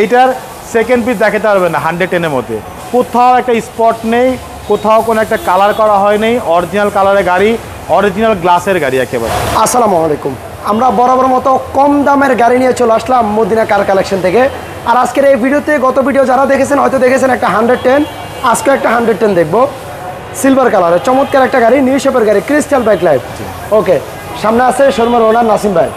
এইটার second piece দেখাতে পারবেন না 110 এর মধ্যে। কোথাও একটা স্পট নেই, কোথাও কোনো একটা কালার করা হয়নি, অরিজিনাল কালারের গাড়ি, অরিজিনাল গ্লাসের গাড়ি একেবারে। আসসালামু আলাইকুম। আমরা বরাবর মতো কম দামের গাড়ি নিয়ে চলে আসলাম মদিনা কার কালেকশন থেকে। আর আজকের এই ভিডিওতে, গত ভিডিও যারা দেখেছেন হয়তো দেখেছেন একটা 110, আজকে একটা 110 দেখবো সিলভার কালারের চমৎকার একটা গাড়ি, নিউ শেপের গাড়ি, ক্রিস্টাল ব্যাক লাইট। ওকে, সামনে আছে শোরুমের ওনার নাসিম ভাই।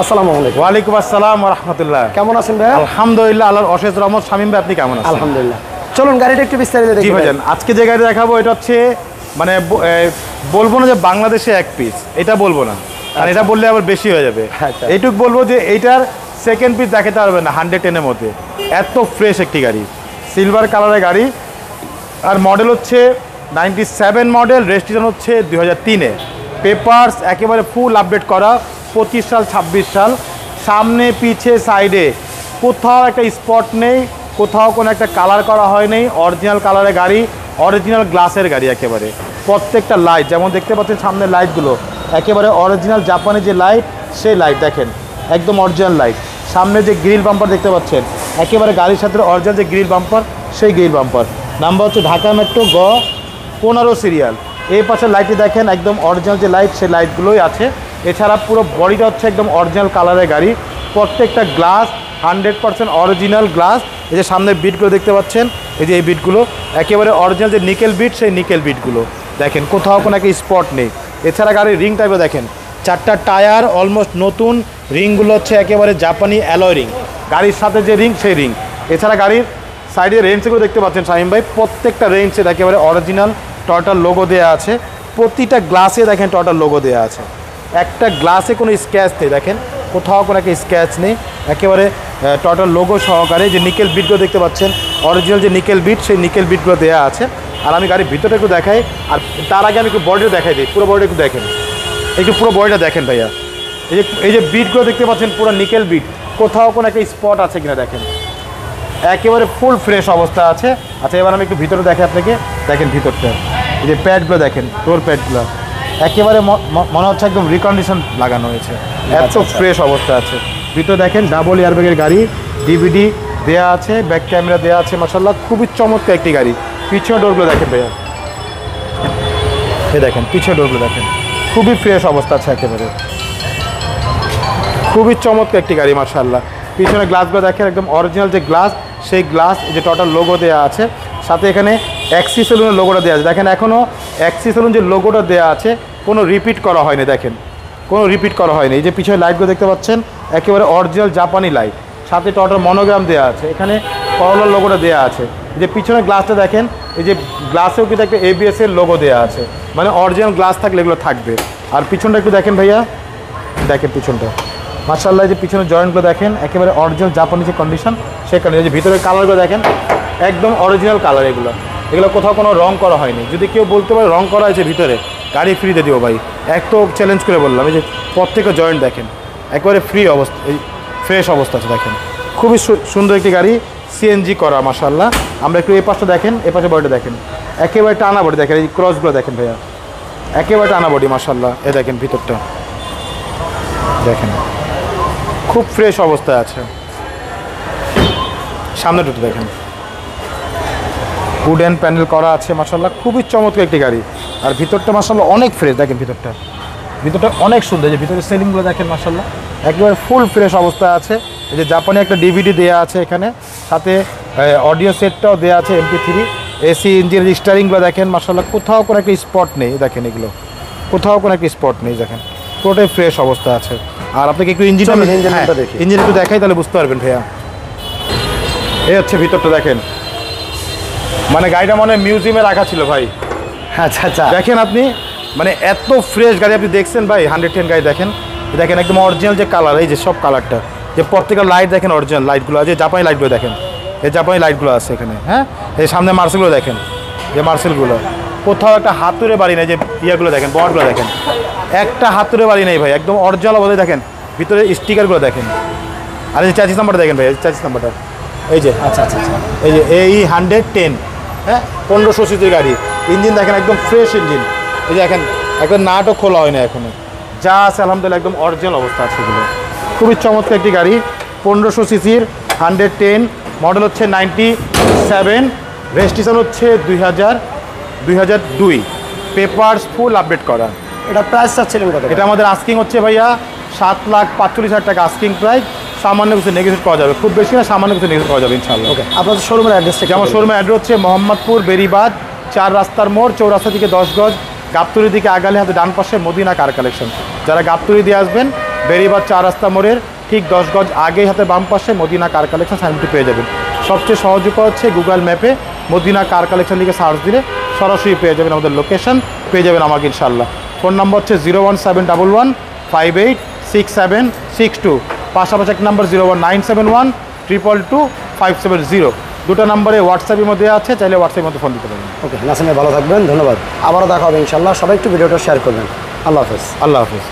আসসালামু আলাইকুম। ওয়ালাইকুম আসসালাম ওয়া রাহমাতুল্লাহ। কেমন আছেন ভাই? আলহামদুলিল্লাহ, আল্লাহর অশেষ রহমত। শামীম ভাই আপনি কেমন আছেন? আলহামদুলিল্লাহ। চলুন গাড়িটা একটু বিস্তারিত দেখি। জি ভাইজান, আজকে যে গাড়ি দেখাবো এটা হচ্ছে মানে বলবো না যে বাংলাদেশে এক পিস, এটা বলবো না, আর এটা বললে আবার বেশি হয়ে যাবে। এইটুক বলবো যে এইটার সেকেন্ড পিস দেখাতে পারবেন না 110 এর মধ্যে। এত ফ্রেশ একটি গাড়ি, সিলভার কালারের গাড়ি, আর মডেল হচ্ছে 97 মডেল, রেজিস্ট্রেশন হচ্ছে 2003-এ। পেপারস একেবারে ফুল আপডেট করা, 25 সাল 26 সাল। সামনে পিছে সাইডে কোথাও একটা স্পট নেই, কোথাও কোনো একটা কালার করা হয়নি, অরিজিনাল কালারের গাড়ি, অরিজিনাল গ্লাসের গাড়ি একেবারে। প্রত্যেকটা লাইট যেমন দেখতে পাচ্ছেন, সামনের লাইটগুলো একেবারে অরিজিনাল জাপানি যে লাইট, সেই লাইট দেখেন একদম অরিজিনাল লাইট। সামনে যে গ্রিল বাম্পার দেখতে পাচ্ছেন, একেবারে গাড়ির সাথে অরিজিনাল যে গ্রিল বাম্পার, সেই গ্রিল বাম্পার। নাম্বার হচ্ছে ঢাকা মেট্রো গ 15 সিরিয়াল। এই পাশের লাইটটি দেখেন একদম অরিজিনাল যে লাইট, সেই লাইটগুলোই আছে। এছাড়া পুরো বডিটা হচ্ছে একদম অরিজিনাল কালারের গাড়ি। প্রত্যেকটা গ্লাস 100% অরিজিনাল গ্লাস। এই যে সামনের বিটগুলো দেখতে পাচ্ছেন, এই যে এই বিটগুলো একেবারে অরিজিনাল যে নিকেল বিট, সেই নিকেল বিটগুলো দেখেন, কোথাও কোনো একটা স্পট নেই। এছাড়া গাড়ির রিং টাইপে দেখেন, 4টা টায়ার অলমোস্ট নতুন, রিংগুলো হচ্ছে একেবারে জাপানি অ্যালয় রিং, গাড়ির সাথে যে রিং সেই রিং। এছাড়া গাড়ির সাইডে রেঞ্জগুলো দেখতে পাচ্ছেন শামীম ভাই, প্রত্যেকটা রেঞ্জের একেবারে অরিজিনাল টয়োটার লোগো দেওয়া আছে। প্রতিটা গ্লাসে দেখেন টয়োটার লোগো দেওয়া আছে, একটা গ্লাসে কোনো স্ক্র্যাচ নেই, দেখেন কোথাও কোনো একটা স্ক্র্যাচ নেই, একেবারে টয়োটার লোগো সহকারে। যে নিকেল বিটগুলো দেখতে পাচ্ছেন, অরিজিনাল যে নিকেল বিট, সেই নিকেল বিটগুলো দেওয়া আছে। আর আমি গাড়ির ভিতরটা একটু দেখাই, আর তার আগে আমি একটু বডিটা দেখাই দিই। পুরো বডিটা একটু দেখেন, একটু পুরো বডিটা দেখেন ভাইয়া। এই যে বিটগুলো দেখতে পাচ্ছেন, পুরো নিকেল বিট, কোথাও কোনো একটা স্পট আছে কিনা দেখেন, একেবারে ফুল ফ্রেশ অবস্থা আছে। আচ্ছা, এবার আমি একটু ভিতরে দেখাই আপনাকে, দেখেন ভিতরটা, এই যে প্যাডগুলো দেখেন, ডোর প্যাডগুলো একেবারে মনে হচ্ছে একদম রিকন্ডিশন লাগানো হয়েছে, এত ফ্রেশ অবস্থা আছে। ভিতরে দেখেন ডাবল এয়ারব্যাগের গাড়ি, ডিভিডি দেওয়া আছে, ব্যাক ক্যামেরা দেওয়া আছে, মাশাআল্লাহ খুবই চমৎকার একটি গাড়ি। পিছনে ডোরগুলো দেখেন ভাইয়া, এই দেখেন পিছনে ডোরগুলো দেখেন, খুবই ফ্রেশ অবস্থা আছে একেবারে, খুবই চমৎকার একটি গাড়ি মাশাআল্লাহ। পিছনে গ্লাসগুলো দেখেন একদম অরিজিনাল যে গ্লাস, সেই গ্লাস, যে টোটাল লোগো দেওয়া আছে। সাথে এখানে অ্যাক্সি সেলুনের লোগোটা দেওয়া আছে, দেখেন এখনও অ্যাক্সি সেলুন যে লোগোটা দেওয়া আছে, কোনো রিপিট করা হয়নি, দেখেন কোনো রিপিট করা হয়নি। এই যে পিছনে লাইটগুলো দেখতে পাচ্ছেন, একেবারে অরিজিনাল জাপানি লাইট, সাথে টোটাল মনোগ্রাম দেওয়া আছে, এখানে করলার লোগোটা দেওয়া আছে। এই যে পিছনে গ্লাসটা দেখেন, এই যে গ্লাসেও কিন্তু একটা ABS এর লোগো দেওয়া আছে, মানে অরিজিনাল গ্লাস থাকলে এগুলো থাকবে। আর পিছনটা একটু দেখেন ভাইয়া, দেখেন পিছনটা মাশাআল্লাহ, যে পিছনে জয়েন্টগুলো দেখেন একেবারে অরিজিনাল জাপানি যে কন্ডিশন, সেই কন্ডিশন। যে ভিতরের কালারগুলো দেখেন একদম অরিজিনাল কালার, এগুলো কোথাও কোনো রং করা হয়নি। যদি কেউ বলতে পারে রং করা হয়েছে ভিতরে, গাড়ি ফ্রিতে দিব ভাই, এক তো চ্যালেঞ্জ করে বললাম। এই যে প্রত্যেকটা জয়েন্ট দেখেন একেবারে ফ্রি অবস্থা, এই ফ্রেশ অবস্থা আছে দেখেন, খুবই সুন্দর একটি গাড়ি, CNG করা মাশাআল্লাহ। আমরা একটু এই পাশটা দেখেন, এই পাশে বডিটা দেখেন, একেবারে টানা বডি দেখেন, এই ক্রসগুলো দেখেন ভাইয়া, একেবারে টানা বডি মাশাআল্লাহ। এই দেখেন ভিতরটা দেখেন, খুব ফ্রেশ অবস্থায় আছে। সামনে দুটো দেখেন, উডেন প্যানেল করা আছে মাশাআল্লাহ, খুবই চমৎকার একটি গাড়ি। আর ভিতরটা মাশাআল্লাহ অনেক ফ্রেশ, দেখেন ভিতরটা অনেক সুন্দর। যে ভিতরে সেলিংগুলো দেখেন মাশাআল্লাহ একেবারে ফুল ফ্রেশ অবস্থায় আছে। এই যে জাপানি একটা DVD দেওয়া আছে এখানে, সাথে অডিও সেটটাও দেওয়া আছে MP3, AC ইঞ্জিন, স্টারিংগুলো দেখেন মাশাআল্লাহ, কোথাও কোনো একটা স্পট নেই, দেখেন এগুলো কোথাও কোনো একটা স্পট নেই, দেখেন পুরোটাই ফ্রেশ অবস্থা আছে। আর আপনাকে একটু ইঞ্জিন একটু দেখাই, তাহলে বুঝতে পারবেন ভাইয়া। এই হচ্ছে ভিতরটা দেখেন, মানে গাড়িটা মনে হয় মিউজিয়ামে রাখা ছিল ভাই। আচ্ছা আচ্ছা, দেখেন আপনি, মানে এত ফ্রেশ গাড়ি আপনি দেখছেন ভাই। 110 গাড়ি দেখেন, দেখেন একদম অরিজিনাল যে কালার, এই যে সব কালারটা, যে প্রত্যেকটা লাইট দেখেন অরিজিনাল লাইটগুলো আছে, জাপানি লাইটগুলো দেখেন, এই জাপানি লাইটগুলো আছে এখানে। হ্যাঁ, এই সামনে মার্সেলগুলো দেখেন, যে মার্সেলগুলো কোথাও একটা হাতুড়ে বাড়ি নেই, যে ইয়েগুলো দেখেন, বর্ডগুলো দেখেন, একটা হাতুড়ে বাড়ি নেই ভাই, একদম অরিজিনাল অবস্থায় দেখেন। ভিতরে স্টিকারগুলো দেখেন, আর এই যে চাচিস নাম্বারটা দেখেন ভাই, চাচিস নাম্বারটা এই যে, আচ্ছা আচ্ছা আচ্ছা, এই যে A110, হ্যাঁ 1500 সিসির গাড়ি। ইঞ্জিন দেখেন একদম ফ্রেশ ইঞ্জিন, এই যে দেখেন একদম নাটও খোলা হয় না এখনো, যা আছে আলহামদুলিল্লাহ একদম অরিজিনাল অবস্থা আছে এগুলো। খুবই চমৎকার একটি গাড়ি, 1500 সিসির 110, মডেল হচ্ছে 97, রেজিস্ট্রেশন হচ্ছে 2002, পেপারস ফুল আপডেট করা। এটা প্রাইস চাচ্ছিলেন কত? এটা আমাদের আস্কিং হচ্ছে ভাইয়া 7,45,000 টাকা আস্কিং প্রাইস, সামান্য কিছু নেগোশিয়েট করা যাবে, খুব বেশি না, সামান্য কিছু নেগোশিয়েট করা যাবে ইনশাআল্লাহ। ওকে, আপনাদের শোরুমের অ্যাড্রেসটা কি? আমার শোরুমের অ্যাড্রেস হচ্ছে মোহাম্মদপুর বেরিবাদ 4 রাস্তার মোড়, চৌরাস্তা থেকে 10 গজ, গাবতলী দিকে আগালে হাতে ডান পাশে মদিনা কার কালেকশন। যারা গাবতলী দিয়ে আসবেন বেরিবাদ 4 রাস্তা মোড়ের ঠিক 10 গজ আগেই হাতে বাম পাশে মদিনা কার কালেকশন সাইনবোর্ডটি পেয়ে যাবেন। সবচেয়ে সহজ উপায় হচ্ছে গুগল ম্যাপে মদিনা কার কালেকশন লিখে সার্চ দিলে সরাসরি পেয়ে যাবেন আমাদের লোকেশন, পেয়ে যাবেন আমাকে ইনশাআল্লাহ। ফোন নম্বর হচ্ছে 01711586762, পাশাপাশি এক নম্বর 01971222570। দুটো নম্বরে হোয়াটসঅ্যাপের মধ্যে আছে, চাইলে হোয়াটসঅ্যাপের মধ্যে ফোন দিতে পারেন। ওকে নাসিম ভাই, ভালো থাকবেন, ধন্যবাদ। আবারও দেখা হবে ইনশাআল্লাহ। সবাই একটু ভিডিওটা শেয়ার করবেন। আল্লাহ হাফেজ। আল্লাহ হাফেজ।